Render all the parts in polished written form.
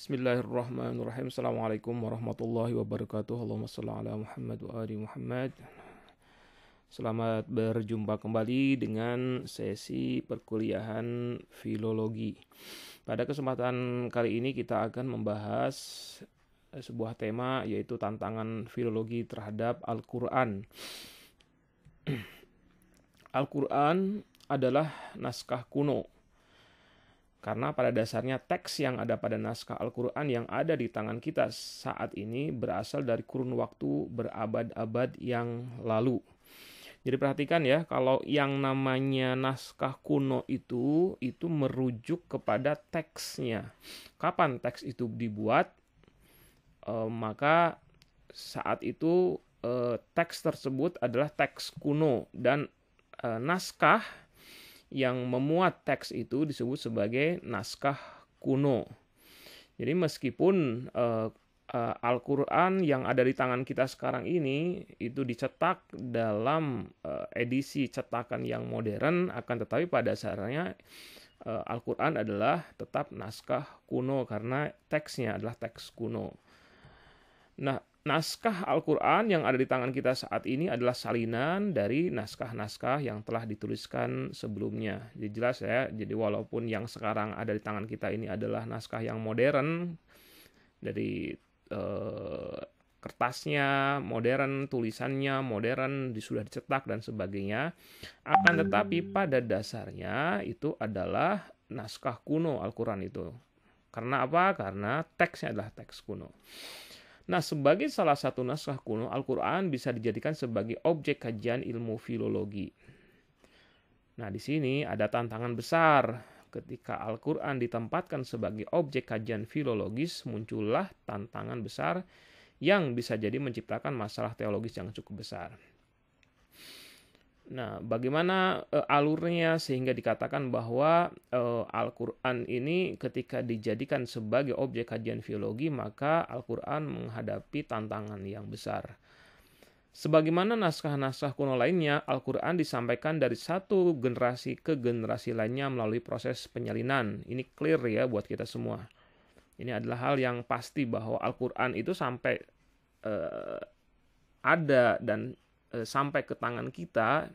Bismillahirrahmanirrahim. Assalamualaikum warahmatullahi wabarakatuh. Allahumma shalli ala Muhammad wa ali Muhammad. Selamat berjumpa kembali dengan sesi perkuliahan filologi. Pada kesempatan kali ini kita akan membahas sebuah tema, yaitu tantangan filologi terhadap Al-Quran. Al-Quran adalah naskah kuno. Karena pada dasarnya teks yang ada pada naskah Al-Quran yang ada di tangan kita saat ini berasal dari kurun waktu berabad-abad yang lalu. Jadi perhatikan ya, kalau yang namanya naskah kuno itu merujuk kepada teksnya. Kapan teks itu dibuat? Maka saat itu teks tersebut adalah teks kuno dan naskah yang memuat teks itu disebut sebagai naskah kuno. Jadi meskipun Al-Quran yang ada di tangan kita sekarang ini itu dicetak dalam edisi cetakan yang modern, akan tetapi pada dasarnya Al-Quran adalah tetap naskah kuno karena teksnya adalah teks kuno. Nah, naskah Al-Quran yang ada di tangan kita saat ini adalah salinan dari naskah-naskah yang telah dituliskan sebelumnya. Jadi jelas ya, jadi walaupun yang sekarang ada di tangan kita ini adalah naskah yang modern, dari kertasnya modern, tulisannya modern, sudah dicetak dan sebagainya, akan tetapi pada dasarnya itu adalah naskah kuno Al-Quran itu. Karena apa? Karena teksnya adalah teks kuno. Nah, sebagai salah satu naskah kuno, Al-Quran bisa dijadikan sebagai objek kajian ilmu filologi. Nah, di sini ada tantangan besar. Ketika Al-Quran ditempatkan sebagai objek kajian filologis, muncullah tantangan besar yang bisa jadi menciptakan masalah teologis yang cukup besar. Nah, bagaimana alurnya sehingga dikatakan bahwa Al-Quran ini ketika dijadikan sebagai objek kajian filologi, maka Al-Quran menghadapi tantangan yang besar. Sebagaimana naskah-naskah kuno lainnya, Al-Quran disampaikan dari satu generasi ke generasi lainnya melalui proses penyalinan. Ini clear ya buat kita semua. Ini adalah hal yang pasti bahwa Al-Quran itu sampai ada dan sampai ke tangan kita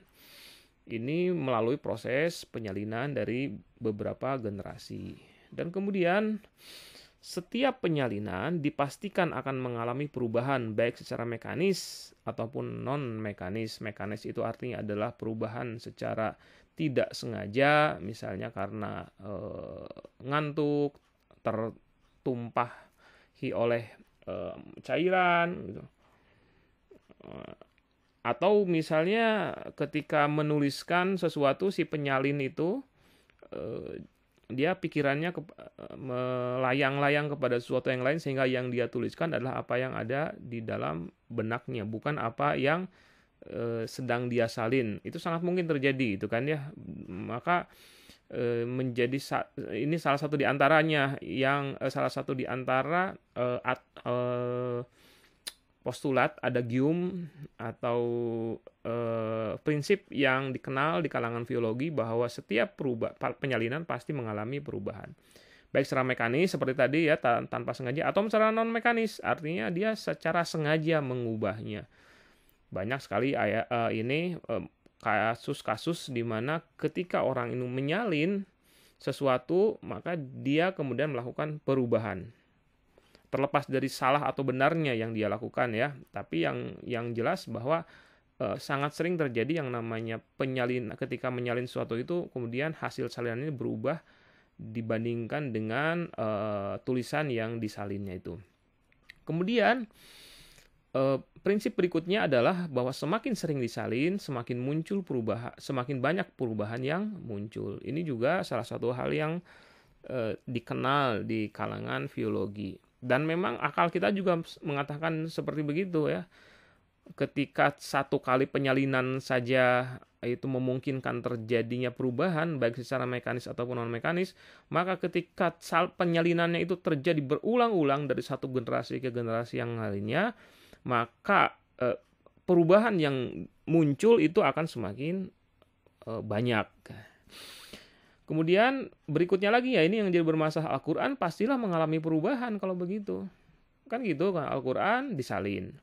ini melalui proses penyalinan dari beberapa generasi. Dan kemudian setiap penyalinan dipastikan akan mengalami perubahan baik secara mekanis ataupun non-mekanis. Mekanis itu artinya adalah perubahan secara tidak sengaja, misalnya karena ngantuk, tertumpahi oleh cairan gitu. Atau misalnya ketika menuliskan sesuatu, si penyalin itu dia pikirannya melayang-layang kepada sesuatu yang lain, sehingga yang dia tuliskan adalah apa yang ada di dalam benaknya, bukan apa yang sedang dia salin. Itu sangat mungkin terjadi, itu kan ya. Maka menjadi ini salah satu di antaranya yang salah satu di antara postulat, adagium atau prinsip yang dikenal di kalangan filologi bahwa setiap penyalinan pasti mengalami perubahan. Baik secara mekanis seperti tadi ya, tanpa sengaja, atau secara non mekanis, artinya dia secara sengaja mengubahnya. Banyak sekali kasus-kasus di mana ketika orang ini menyalin sesuatu, maka dia kemudian melakukan perubahan. Terlepas dari salah atau benarnya yang dia lakukan ya, tapi yang jelas bahwa sangat sering terjadi yang namanya ketika menyalin sesuatu itu kemudian hasil salinan ini berubah dibandingkan dengan tulisan yang disalinnya itu. Kemudian prinsip berikutnya adalah bahwa semakin sering disalin, semakin banyak perubahan yang muncul. Ini juga salah satu hal yang dikenal di kalangan filologi. Dan memang akal kita juga mengatakan seperti begitu ya. Ketika satu kali penyalinan saja itu memungkinkan terjadinya perubahan baik secara mekanis ataupun non mekanis, maka ketika penyalinannya itu terjadi berulang-ulang dari satu generasi ke generasi yang lainnya, maka perubahan yang muncul itu akan semakin banyak. Kemudian berikutnya lagi ya, ini yang jadi bermasalah, Al-Quran pastilah mengalami perubahan kalau begitu. Kan gitu kan, Al-Quran disalin.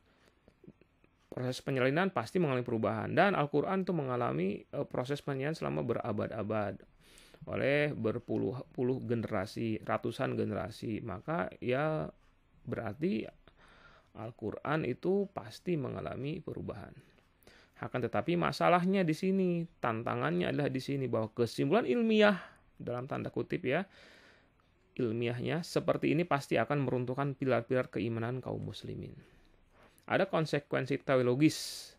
Proses penyalinan pasti mengalami perubahan. Dan Al-Quran itu mengalami proses penyalinan selama berabad-abad oleh berpuluh-puluh generasi, ratusan generasi. Maka ya berarti Al-Quran itu pasti mengalami perubahan. Akan tetapi masalahnya di sini, tantangannya adalah di sini, bahwa kesimpulan ilmiah, dalam tanda kutip ya, ilmiahnya seperti ini pasti akan meruntuhkan pilar-pilar keimanan kaum muslimin. Ada konsekuensi teologis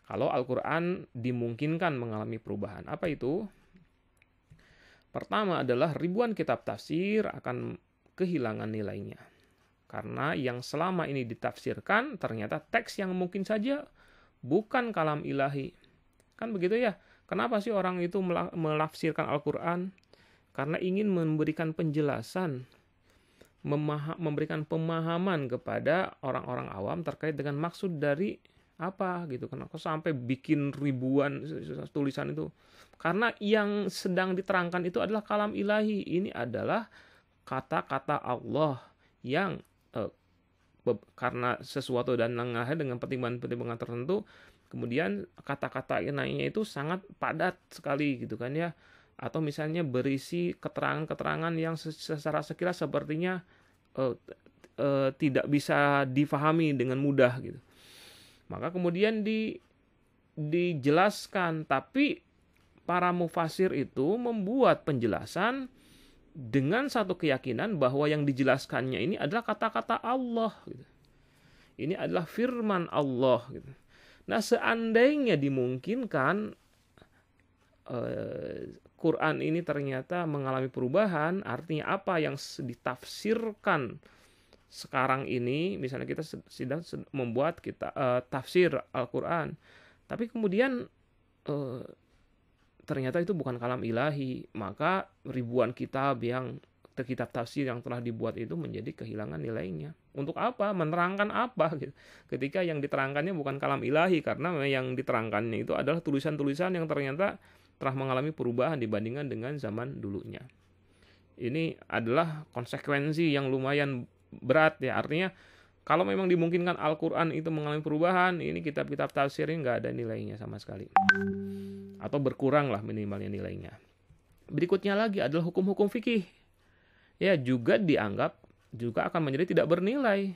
kalau Al-Quran dimungkinkan mengalami perubahan. Apa itu? Pertama adalah ribuan kitab tafsir akan kehilangan nilainya. Karena yang selama ini ditafsirkan ternyata teks yang mungkin saja bukan kalam ilahi. Kan begitu ya? Kenapa sih orang itu melafsirkan Al-Quran? Karena ingin memberikan penjelasan, memberikan pemahaman kepada orang-orang awam terkait dengan maksud dari apa gitu. Kenapa sampai bikin ribuan tulisan itu? Karena yang sedang diterangkan itu adalah kalam ilahi. Ini adalah kata-kata Allah yang karena sesuatu dan dengan pertimbangan-pertimbangan tertentu, kemudian kata-kata lainnya itu sangat padat sekali gitu kan ya, atau misalnya berisi keterangan-keterangan yang secara sekilas sepertinya tidak bisa difahami dengan mudah gitu. Maka kemudian dijelaskan, tapi para mufasir itu membuat penjelasan dengan satu keyakinan bahwa yang dijelaskannya ini adalah kata-kata Allah gitu. Ini adalah firman Allah gitu. Nah, seandainya dimungkinkan Quran ini ternyata mengalami perubahan, artinya apa yang ditafsirkan sekarang ini, misalnya kita sedang membuat tafsir Al-Quran, tapi kemudian ternyata itu bukan kalam ilahi, maka ribuan kitab tafsir yang telah dibuat itu menjadi kehilangan nilainya. Untuk apa? Menerangkan apa gitu. Ketika yang diterangkannya bukan kalam ilahi, karena yang diterangkannya itu adalah tulisan-tulisan yang ternyata telah mengalami perubahan dibandingkan dengan zaman dulunya. Ini adalah konsekuensi yang lumayan berat ya. Artinya kalau memang dimungkinkan Al-Quran itu mengalami perubahan, ini kitab-kitab tafsir ini nggak ada nilainya sama sekali. Atau berkurang lah minimalnya nilainya. Berikutnya lagi adalah hukum-hukum fikih. Ya, juga dianggap juga akan menjadi tidak bernilai.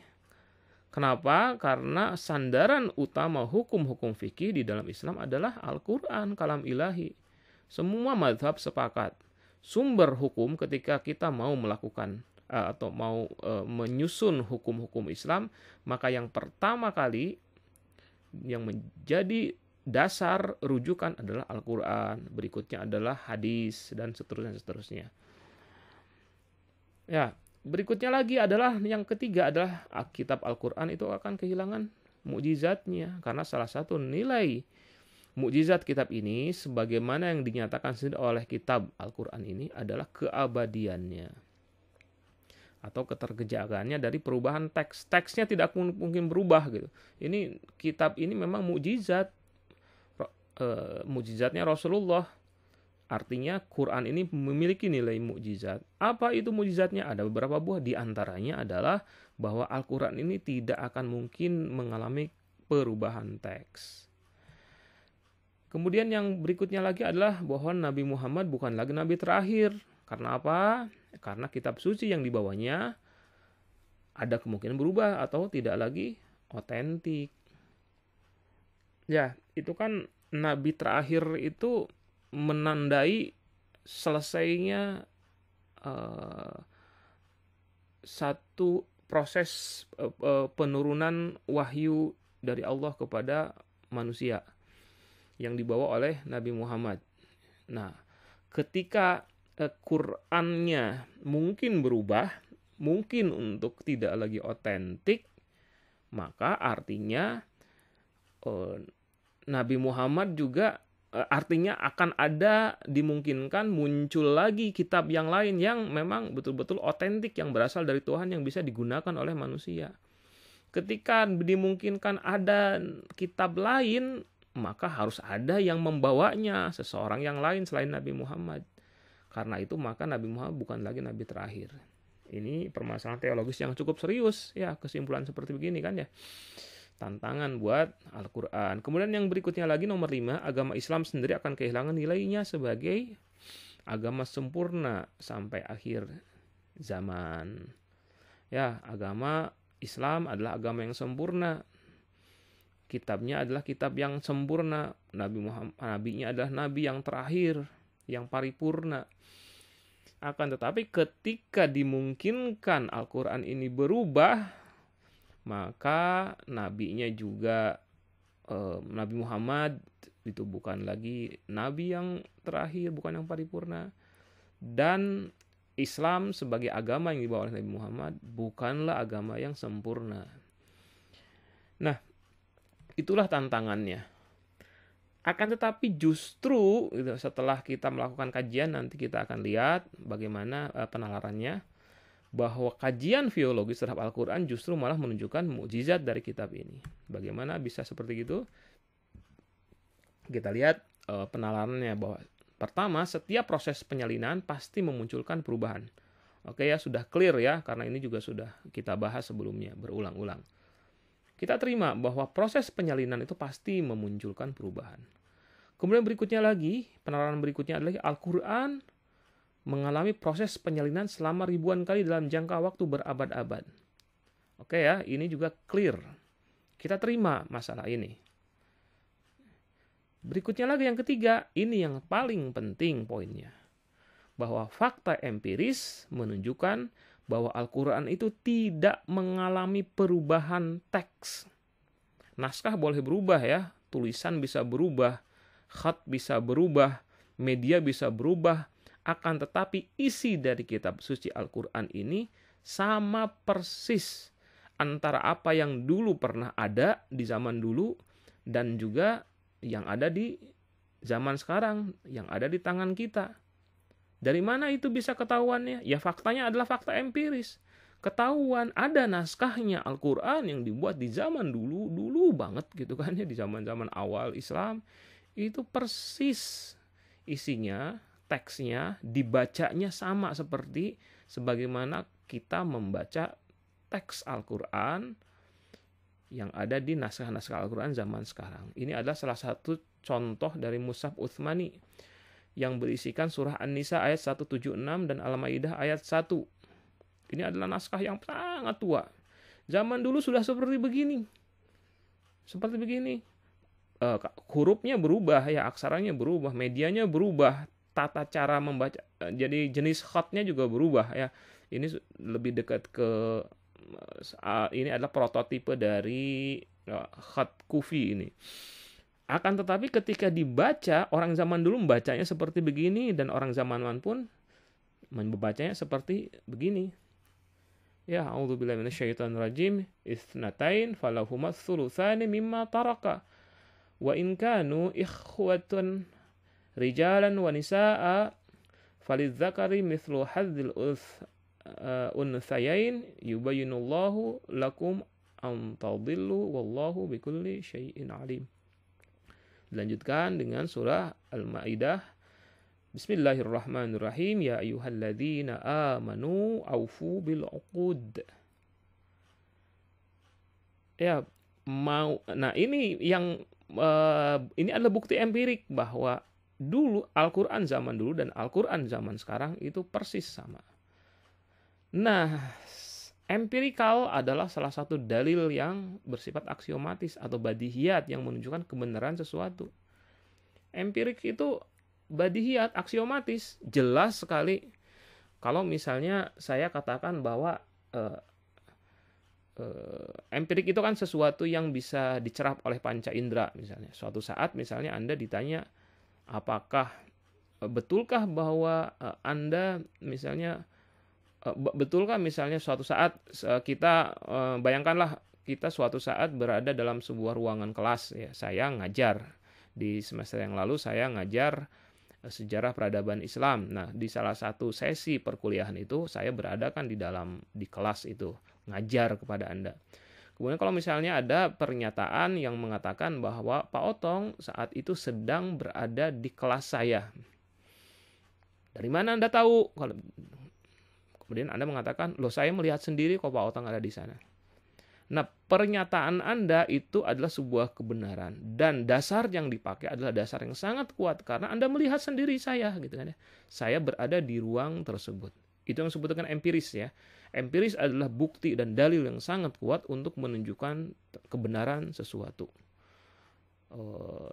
Kenapa? Karena sandaran utama hukum-hukum fikih di dalam Islam adalah Al-Quran, kalam ilahi. Semua mazhab sepakat. Sumber hukum ketika kita mau melakukan atau mau menyusun hukum-hukum Islam, maka yang pertama kali yang menjadi dasar rujukan adalah Al-Quran, berikutnya adalah hadis, dan seterusnya. Ya, berikutnya lagi adalah yang ketiga adalah kitab Al-Quran itu akan kehilangan mukjizatnya, karena salah satu nilai mukjizat kitab ini sebagaimana yang dinyatakan oleh kitab Al-Quran ini adalah keabadiannya atau keterjagaannya dari perubahan teks. Teksnya tidak mungkin berubah gitu. Ini kitab ini memang mukjizat. Mukjizatnya Rasulullah. Artinya Quran ini memiliki nilai mukjizat. Apa itu mukjizatnya? Ada beberapa buah. Di antaranya adalah bahwa Al-Quran ini tidak akan mungkin mengalami perubahan teks. Kemudian yang berikutnya lagi adalah bahwa Nabi Muhammad bukan lagi Nabi terakhir. Karena apa? Karena kitab suci yang dibawanya ada kemungkinan berubah atau tidak lagi otentik. Ya, itu kan Nabi terakhir itu menandai selesainya satu proses penurunan wahyu dari Allah kepada manusia yang dibawa oleh Nabi Muhammad. Nah, ketika Qurannya mungkin berubah, mungkin untuk tidak lagi otentik, maka artinya Nabi Muhammad juga artinya akan ada dimungkinkan muncul lagi kitab yang lain yang memang betul-betul otentik, yang berasal dari Tuhan, yang bisa digunakan oleh manusia. Ketika dimungkinkan ada kitab lain, maka harus ada yang membawanya, seseorang yang lain selain Nabi Muhammad. Karena itu maka Nabi Muhammad bukan lagi nabi terakhir. Ini permasalahan teologis yang cukup serius ya, kesimpulan seperti begini kan ya. Tantangan buat Al-Quran. Kemudian yang berikutnya lagi nomor 5, agama Islam sendiri akan kehilangan nilainya sebagai agama sempurna sampai akhir zaman. Ya, agama Islam adalah agama yang sempurna. Kitabnya adalah kitab yang sempurna. Nabinya adalah nabi yang terakhir, yang paripurna. Akan tetapi ketika dimungkinkan Al-Quran ini berubah, maka nabinya juga Nabi Muhammad itu bukan lagi nabi yang terakhir, bukan yang paripurna. Dan Islam sebagai agama yang dibawa oleh Nabi Muhammad bukanlah agama yang sempurna. Nah, itulah tantangannya. Akan tetapi justru setelah kita melakukan kajian, nanti kita akan lihat bagaimana penalarannya, bahwa kajian filologis terhadap Al-Quran justru malah menunjukkan mukjizat dari kitab ini. Bagaimana bisa seperti itu? Kita lihat penalarannya, bahwa pertama, setiap proses penyalinan pasti memunculkan perubahan. Oke ya, sudah clear ya, karena ini juga sudah kita bahas sebelumnya berulang-ulang. Kita terima bahwa proses penyalinan itu pasti memunculkan perubahan. Kemudian berikutnya lagi, penalaran berikutnya adalah Al-Quran mengalami proses penyalinan selama ribuan kali dalam jangka waktu berabad-abad. Oke ya, ini juga clear. Kita terima masalah ini. Berikutnya lagi yang ketiga, ini yang paling penting poinnya. Bahwa fakta empiris menunjukkan bahwa Al-Quran itu tidak mengalami perubahan teks. Naskah boleh berubah ya, tulisan bisa berubah, khat bisa berubah, media bisa berubah, akan tetapi isi dari kitab suci Al-Quran ini sama persis antara apa yang dulu pernah ada di zaman dulu dan juga yang ada di zaman sekarang, yang ada di tangan kita. Dari mana itu bisa ketahuannya? Ya faktanya adalah fakta empiris. Ketahuan ada naskahnya Al-Quran yang dibuat di zaman dulu banget gitu kan ya, di zaman-zaman awal Islam. Itu persis isinya, teksnya, dibacanya sama seperti sebagaimana kita membaca teks Al-Quran yang ada di naskah-naskah Al-Quran zaman sekarang. Ini adalah salah satu contoh dari Mushaf Utsmani yang berisikan surah An-Nisa ayat 176 dan Al-Maidah ayat 1. Ini adalah naskah yang sangat tua. Zaman dulu sudah seperti begini. Seperti begini. Hurufnya berubah, ya aksaranya berubah, medianya berubah, tata cara membaca, jadi jenis khatnya juga berubah ya. Ini lebih dekat ke ini adalah prototipe dari khat kufi ini. Akan tetapi ketika dibaca, orang zaman dulu membacanya seperti begini dan orang zaman pun membacanya seperti begini. Ya, a'udzubillahi minasyaitonirrajim. Itsnatain falahuma tsulutsani mimma taraka. Wa in kanu ikhwatun rijalan wa nisaa falidzakari mithlu hadzil unthayain yubayyinullahu lakum an tadillu wallahu bikulli syai'in alim. Dilanjutkan dengan surah Al-Maidah. Bismillahirrahmanirrahim. Ya ayyuhalladzina amanu aufu bil uqud. Ya, nah ini yang ini adalah bukti empirik bahwa dulu Al-Quran zaman dulu dan Al-Quran zaman sekarang itu persis sama. Nah, empirikal adalah salah satu dalil yang bersifat aksiomatis atau badihiyat yang menunjukkan kebenaran sesuatu. Empirik itu badihiyat, aksiomatis, jelas sekali. Kalau misalnya saya katakan bahwa empirik itu kan sesuatu yang bisa dicerap oleh panca indera misalnya. Suatu saat misalnya Anda ditanya, apakah betulkah bahwa Anda misalnya betulkah misalnya suatu saat kita bayangkanlah kita suatu saat berada dalam sebuah ruangan kelas ya, saya ngajar di semester yang lalu, saya ngajar sejarah peradaban Islam. Nah, di salah satu sesi perkuliahan itu saya berada kan di kelas itu ngajar kepada Anda. Kemudian kalau misalnya ada pernyataan yang mengatakan bahwa Pak Otong saat itu sedang berada di kelas saya. Dari mana Anda tahu? Kemudian Anda mengatakan, loh saya melihat sendiri kok Pak Otang ada di sana. Nah, pernyataan Anda itu adalah sebuah kebenaran, dan dasar yang dipakai adalah dasar yang sangat kuat karena Anda melihat sendiri saya, gitu kan ya. Saya berada di ruang tersebut. Itu yang disebut dengan empiris ya. Empiris adalah bukti dan dalil yang sangat kuat untuk menunjukkan kebenaran sesuatu.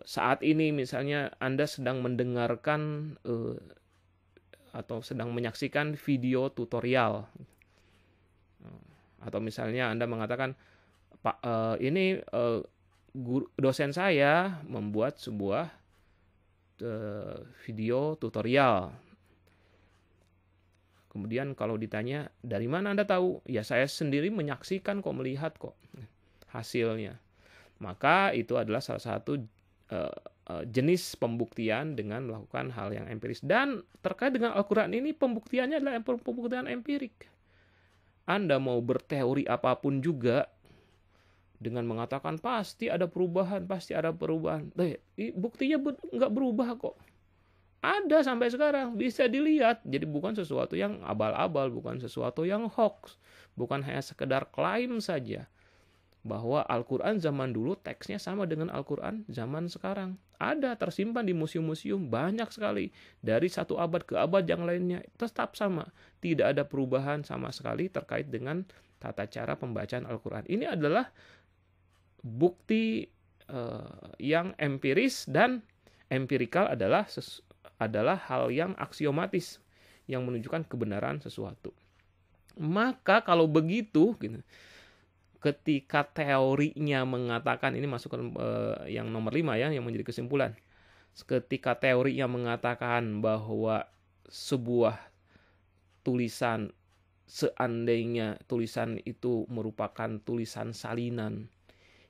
Saat ini misalnya Anda sedang mendengarkan atau sedang menyaksikan video tutorial, atau misalnya Anda mengatakan, Pak, ini dosen saya membuat sebuah video tutorial. Kemudian kalau ditanya, dari mana Anda tahu? Ya saya sendiri menyaksikan kok, melihat kok hasilnya. Maka itu adalah salah satu jenis pembuktian dengan melakukan hal yang empiris. Dan terkait dengan Al-Quran ini, pembuktiannya adalah pembuktian empirik. Anda mau berteori apapun juga, dengan mengatakan pasti ada perubahan, buktinya nggak berubah kok. Ada sampai sekarang, bisa dilihat. Jadi bukan sesuatu yang abal-abal, bukan sesuatu yang hoax, bukan hanya sekedar klaim saja bahwa Al-Quran zaman dulu teksnya sama dengan Al-Quran zaman sekarang. Ada tersimpan di museum-museum banyak sekali. Dari satu abad ke abad yang lainnya tetap sama. Tidak ada perubahan sama sekali terkait dengan tata cara pembacaan Al-Quran. Ini adalah bukti yang empiris, dan empirikal adalah hal yang aksiomatis yang menunjukkan kebenaran sesuatu. Maka kalau begitu, gitu, ketika teorinya mengatakan, ini masuk ke yang nomor 5 ya, yang menjadi kesimpulan. Ketika teorinya mengatakan bahwa sebuah tulisan, seandainya tulisan itu merupakan tulisan salinan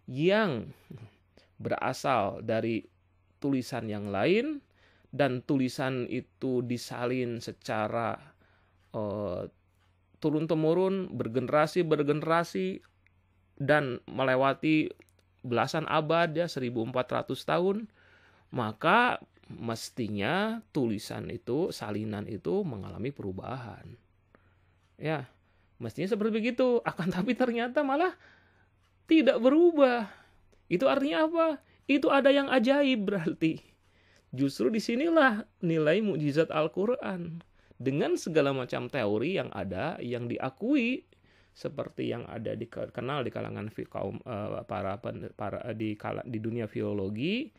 yang berasal dari tulisan yang lain, dan tulisan itu disalin secara turun-temurun, bergenerasi, dan melewati belasan abad ya, 1400 tahun, maka mestinya tulisan itu, salinan itu mengalami perubahan. Ya, mestinya seperti begitu. Akan tapi ternyata malah tidak berubah. Itu artinya apa? Itu ada yang ajaib berarti. Justru disinilah nilai mukjizat Al-Quran. Dengan segala macam teori yang ada, yang diakui, seperti yang ada dikenal di kalangan kaum di dunia filologi,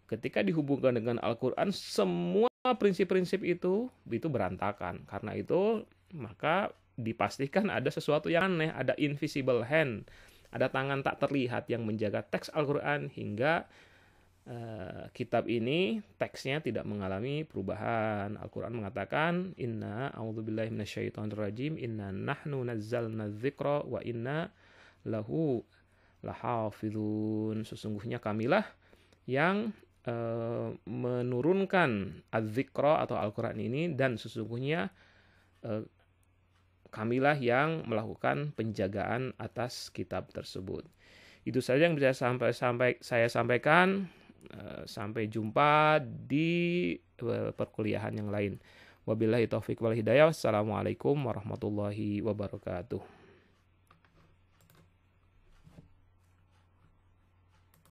ketika dihubungkan dengan Al-Quran, semua prinsip-prinsip itu berantakan. Karena itu maka dipastikan ada sesuatu yang aneh, ada invisible hand, ada tangan tak terlihat yang menjaga teks Al-Quran hingga kitab ini teksnya tidak mengalami perubahan. Al-Quran mengatakan, inna a'udzubillahi minasyaitonirrajim, inna nahnu nazzalna dzikra wa inna lahu lahafizun. Sesungguhnya kamilah yang menurunkan az-dzikra atau Al-Quran ini, dan sesungguhnya kamilah yang melakukan penjagaan atas kitab tersebut. Itu saja yang bisa saya sampaikan. Sampai jumpa di perkuliahan yang lain. Wabillahi taufiq wal hidayah. Wassalamualaikum warahmatullahi wabarakatuh.